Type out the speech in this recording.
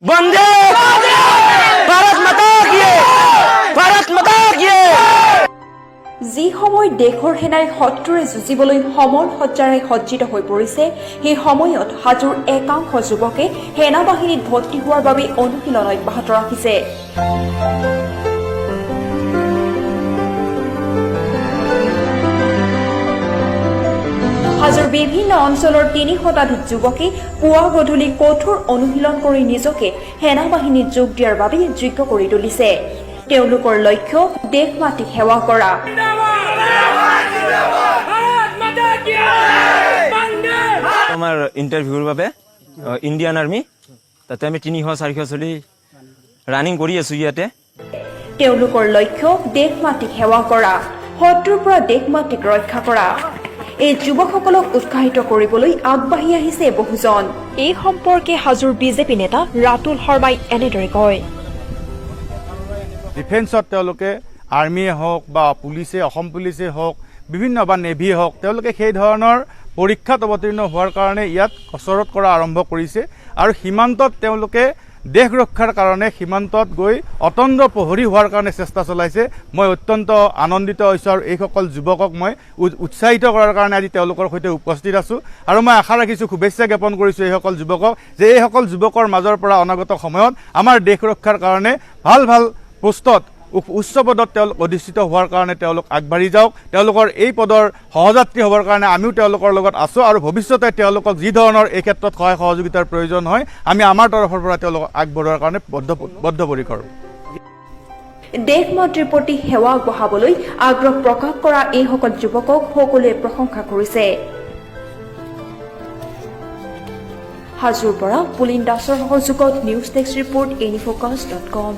বন্দে ভাৰত মাতা কি ভাৰত মাতা কি যি সময় দেশৰ সেনাই শত্ৰুৰে যুঁজিবলৈ সমৰ সজ্জাৰে সজ্জিত হৈ পৰিছে সেই সময়ত হাজোৰ একাংশ যুৱকে সেনা বাহিনীত ভৰ্তি হোৱাৰ বাবে অনুশীলন অব্যাহত ৰাখিছে। হাজোৰ বিভিন্ন অঞ্চলৰ ৩০ শতাধিক যুৱকে পুৱা গধূলি কঠোৰ অনুশীলন কৰি নিজকে সেনা বাহিনীত যোগ দিয়াৰ বাবে যোগ্য কৰি তুলিছে। তেওঁলোকৰ লক্ষ্য দেশ মাতৃক সেৱা কৰা। আমাৰ ইণ্টাৰভিউৰ বাবে ইণ্ডিয়ান আৰ্মি তাতে আমি ৩০০-৪০০ চলি ৰানিং কৰি আছো। ইয়াতে তেওঁলোকৰ লক্ষ্য দেশ মাতৃক সেৱা কৰা, শত্ৰুৰ পৰা দেশ মাতৃক ৰক্ষা কৰা। এই যুৱকসকলক উৎসাহিত কৰিবলৈ আগবাঢ়ি আহিছে বহুজন। এই সম্পৰ্কে হাজোৰ বিজেপি নেতা ৰাতুল শৰ্মাই এনেদৰে কয়। ডিফেন্সত তেওঁলোকে আৰ্মিয়ে হওক বা পুলিচে অসম পুলিচে হওক বিভিন্ন বা নেভিয়ে হওক তেওঁলোকে সেই ধৰণৰ পৰীক্ষাত অৱতীৰ্ণ হোৱাৰ কাৰণে ইয়াত কচৰত কৰা আৰম্ভ কৰিছে আৰু সীমান্তত তেওঁলোকে দেশ ৰক্ষাৰ কাৰণে সীমান্তত গৈ অতন্দ্ৰ প্ৰহৰী হোৱাৰ কাৰণে চেষ্টা চলাইছে। মই অত্যন্ত আনন্দিত হৈছোঁ আৰু এইসকল যুৱকক মই উৎসাহিত কৰাৰ কাৰণে আজি তেওঁলোকৰ সৈতে উপস্থিত আছোঁ আৰু মই আশা ৰাখিছোঁ, শুভেচ্ছা জ্ঞাপন কৰিছোঁ এইসকল যুৱকক যে এইসকল যুৱকৰ মাজৰ পৰা অনাগত সময়ত আমাৰ দেশ ৰক্ষাৰ কাৰণে ভাল ভাল পোষ্টত উচ্চ পদত তেওঁলোক অধিষ্ঠিত হোৱাৰ কাৰণে তেওঁলোক আগবাঢ়ি যাওক। তেওঁলোকৰ এই পদৰ সহযাত্ৰী হ'বৰ কাৰণে আমিও তেওঁলোকৰ লগত আছোঁ আৰু ভৱিষ্যতে তেওঁলোকক যি ধৰণৰ এই ক্ষেত্ৰত সহায় সহযোগিতাৰ প্ৰয়োজন হয় আমি আমাৰ তৰফৰ পৰা তেওঁলোকক আগবঢ়োৱাৰ কাৰণে বদ্ধপৰিকৰ। দেশ মাতৃৰ প্ৰতি সেৱা আগবঢ়াবলৈ আগ্ৰহ প্ৰকাশ কৰা এইসকল যুৱকক সকলোৱে প্ৰশংসা কৰিছে। হাজোৰ পৰা পুলিন দাসৰ সহযোগত নিউজ ডেস্ক ৰিপৰ্ট এনিফোকাছ.com।